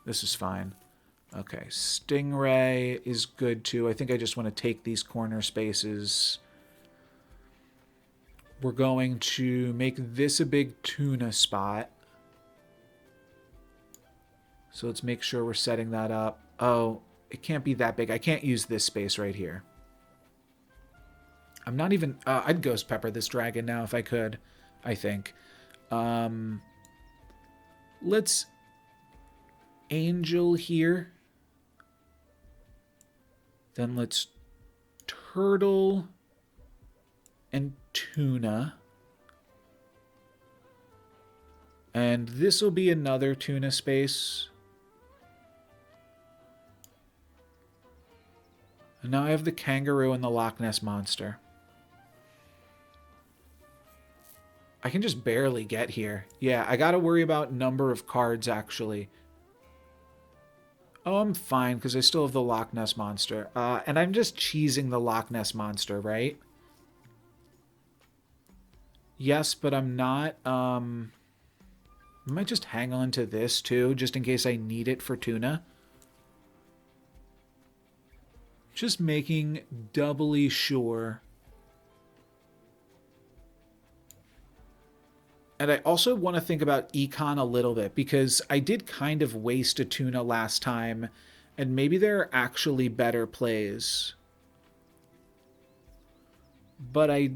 This is fine. Okay, Stingray is good too. I think I just want to take these corner spaces. We're going to make this a big tuna spot. So let's make sure we're setting that up. Oh, it can't be that big. I can't use this space right here. I'm not even... I'd ghost pepper this dragon now if I could, I think. Let's angel here. Then let's turtle and tuna. And this will be another tuna space. And now I have the kangaroo and the Loch Ness Monster. I can just barely get here. Yeah, I gotta worry about number of cards, actually. Oh, I'm fine, because I still have the Loch Ness Monster. And I'm just cheesing the Loch Ness Monster, right? Yes, but I'm not. I might just hang on to this, too, just in case I need it for tuna. Just making doubly sure. And I also want to think about econ a little bit, because I did kind of waste a tuna last time, and maybe there are actually better plays. But I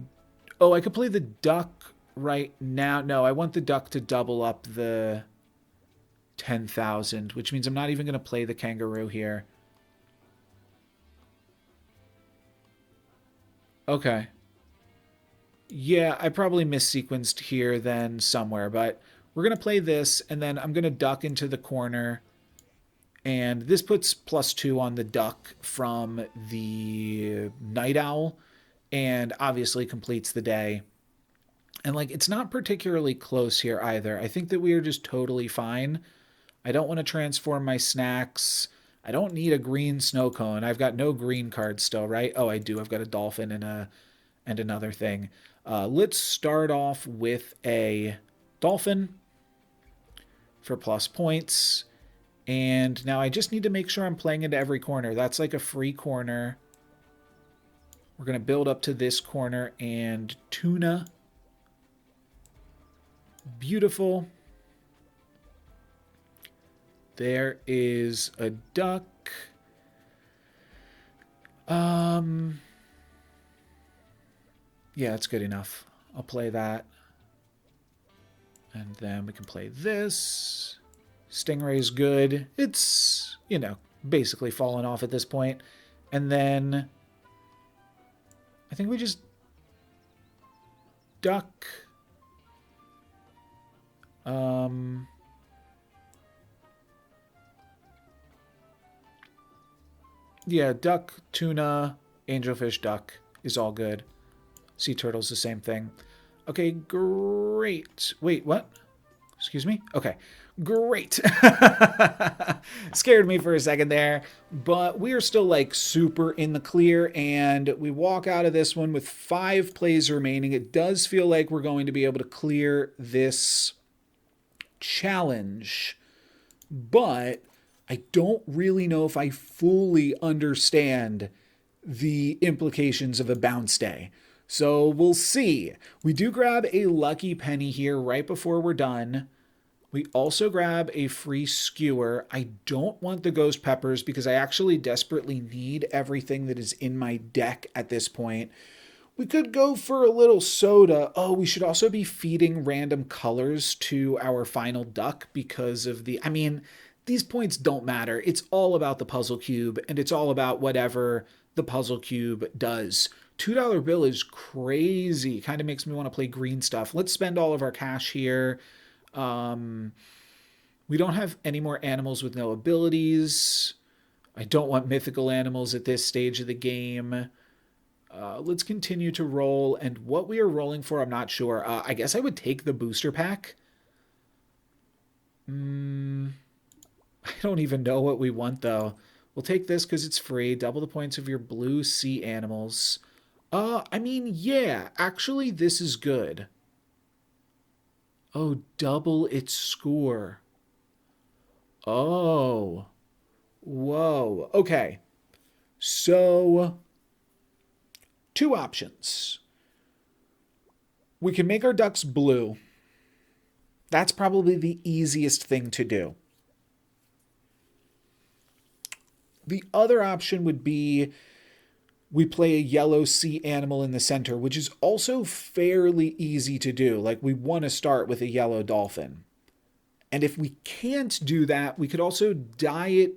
could play the duck right now. No, I want the duck to double up the 10,000, which means I'm not even going to play the kangaroo here. Okay. Yeah, I probably missequenced here then somewhere, but we're going to play this, and then I'm going to duck into the corner, and this puts +2 on the duck from the night owl, and obviously completes the day. And, like, it's not particularly close here either. I think that we are just totally fine. I don't want to transform my snacks. I don't need a green snow cone. I've got no green cards still, right? Oh, I do. I've got a dolphin and and another thing. Let's start off with a dolphin for plus points. And now I just need to make sure I'm playing into every corner. That's like a free corner. We're going to build up to this corner and tuna. Beautiful. There is a duck. Yeah, it's good enough. I'll play that. And then we can play this. Stingray's good. It's, you know, basically fallen off at this point. And then I think we just duck. Yeah, duck, tuna, angelfish, duck is all good. Sea turtle's the same thing. Okay, great. Wait, what? Excuse me? Okay, great. Scared me for a second there, but we are still like super in the clear, and we walk out of this one with 5 plays remaining. It does feel like we're going to be able to clear this challenge, but I don't really know if I fully understand the implications of a bounce day. So we'll see. We do grab a lucky penny here right before we're done. We also grab a free skewer. I don't want the ghost peppers because I actually desperately need everything that is in my deck at this point. We could go for a little soda. Oh, we should also be feeding random colors to our final duck because of the... I mean, these points don't matter. It's all about the puzzle cube, and it's all about whatever the puzzle cube does. $2 bill is crazy. Kind of makes me want to play green stuff. Let's spend all of our cash here. We don't have any more animals with no abilities. I don't want mythical animals at this stage of the game. Let's continue to roll. And what we are rolling for, I'm not sure. I guess I would take the booster pack. I don't even know what we want, though. We'll take this because it's free. Double the points of your blue sea animals. I mean, yeah. Actually, this is good. Oh, double its score. Oh. Whoa. Okay. So, 2 options. We can make our ducks blue. That's probably the easiest thing to do. The other option would be we play a yellow sea animal in the center, which is also fairly easy to do. Like, we want to start with a yellow dolphin. And if we can't do that, we could also dye it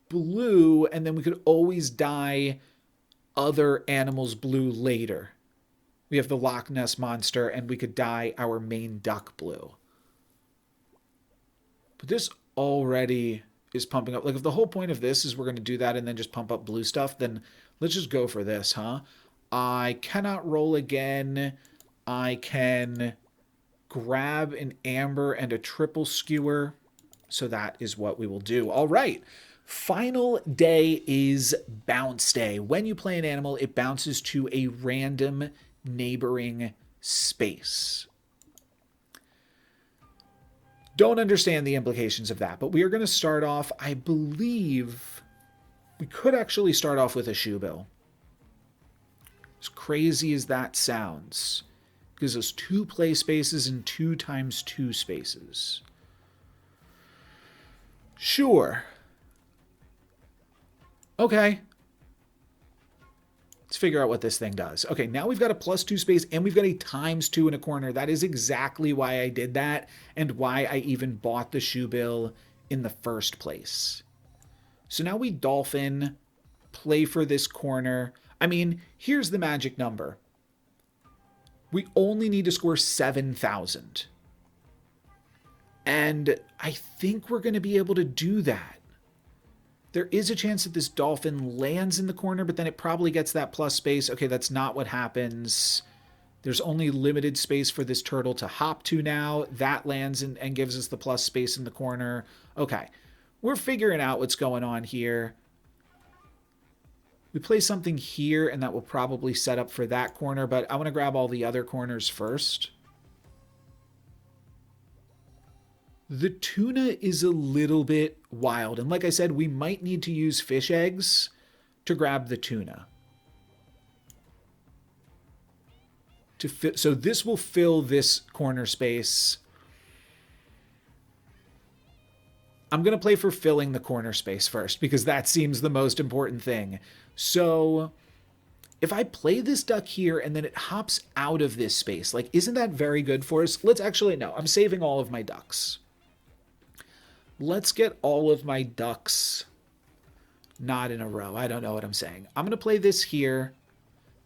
blue, and then we could always dye other animals blue later. We have the Loch Ness Monster, and we could dye our main duck blue. But this already is pumping up. Like, if the whole point of this is we're going to do that and then just pump up blue stuff, then let's just go for this, huh? I cannot roll again. I can grab an amber and a triple skewer. So that is what we will do. All right. Final day is bounce day. When you play an animal, it bounces to a random neighboring space. Don't understand the implications of that, but we are going to start off, I believe, we could actually start off with a shoe bill. As crazy as that sounds, it gives us 2 play spaces and 2 times 2 spaces. Sure. Okay. Let's figure out what this thing does. Okay, now we've got a +2 space and we've got a ×2 in a corner. That is exactly why I did that and why I even bought the shoe bill in the first place. So now we dolphin, play for this corner. I mean, here's the magic number. We only need to score 7,000. And I think we're going to be able to do that. There is a chance that this dolphin lands in the corner, but then it probably gets that plus space. Okay, that's not what happens. There's only limited space for this turtle to hop to now. That lands and gives us the plus space in the corner. Okay, we're figuring out what's going on here. We place something here, and that will probably set up for that corner, but I want to grab all the other corners first. The tuna is a little bit wild, and like I said, we might need to use fish eggs to grab the tuna. So this will fill this corner space. I'm going to play for filling the corner space first because that seems the most important thing. So if I play this duck here and then it hops out of this space, like, isn't that very good for us? Let's actually, no, I'm saving all of my ducks. Let's get all of my ducks not in a row. I don't know what I'm saying. I'm going to play this here.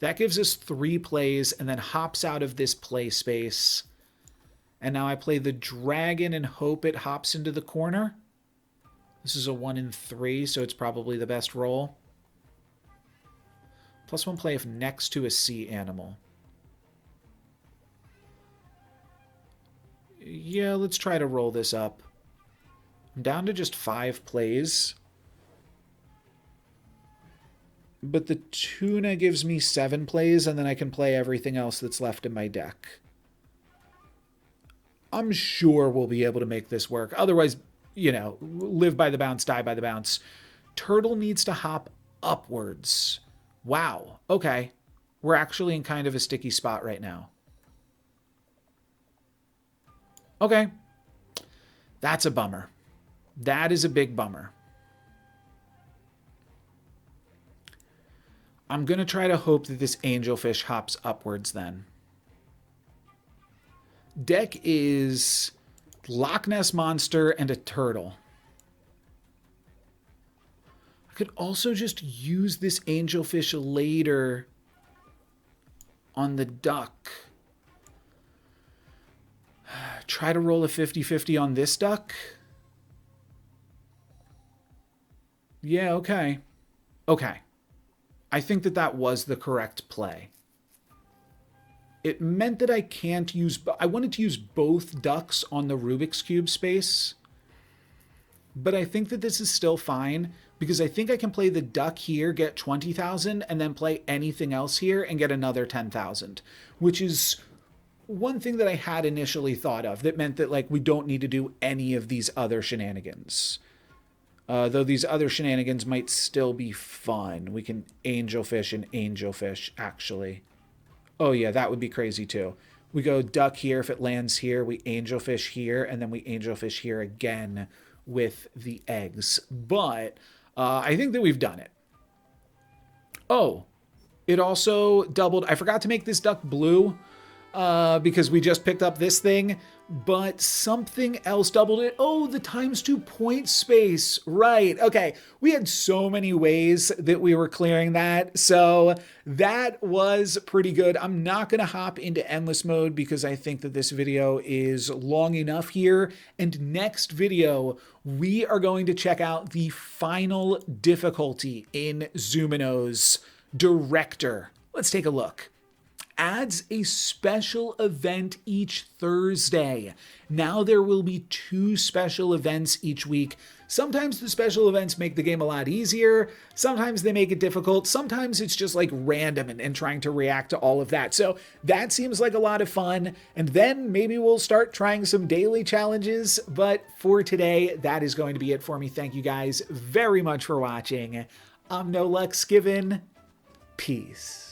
That gives us 3 plays and then hops out of this play space. And now I play the dragon and hope it hops into the corner. This is a 1 in 3, so it's probably the best roll. +1 play if next to a sea animal. Yeah, let's try to roll this up. I'm down to just 5 plays. But the tuna gives me 7 plays, and then I can play everything else that's left in my deck. I'm sure we'll be able to make this work. Otherwise, you know, live by the bounce, die by the bounce. Turtle needs to hop upwards. Wow. Okay. We're actually in kind of a sticky spot right now. Okay. That's a bummer. That is a big bummer. I'm going to try to hope that this angelfish hops upwards then. Deck is Loch Ness Monster and a turtle. I could also just use this angelfish later on the duck. Try to roll a 50-50 on this duck. Yeah, okay. Okay. I think that that was the correct play. It meant that I can't use... I wanted to use both ducks on the Rubik's Cube space. But I think that this is still fine because I think I can play the duck here, get 20,000, and then play anything else here and get another 10,000. Which is one thing that I had initially thought of that meant that, like, we don't need to do any of these other shenanigans. Though these other shenanigans might still be fun. We can angelfish and angelfish, actually. Oh, yeah, that would be crazy, too. We go duck here. If it lands here, we angelfish here, and then we angelfish here again with the eggs. But I think that we've done it. Oh, it also doubled. I forgot to make this duck blue because we just picked up this thing. But something else doubled it. Oh, the ×2 point space. Right. Okay. We had so many ways that we were clearing that. So that was pretty good. I'm not going to hop into endless mode because I think that this video is long enough here. And next video, we are going to check out the final difficulty in Zoominoes Director. Let's take a look. Adds a special event each Thursday. Now there will be 2 special events each week. Sometimes the special events make the game a lot easier. Sometimes they make it difficult. Sometimes it's just like random and trying to react to all of that. So that seems like a lot of fun. And then maybe we'll start trying some daily challenges. But for today, that is going to be it for me. Thank you guys very much for watching. I'm NoLucksGiven. Peace.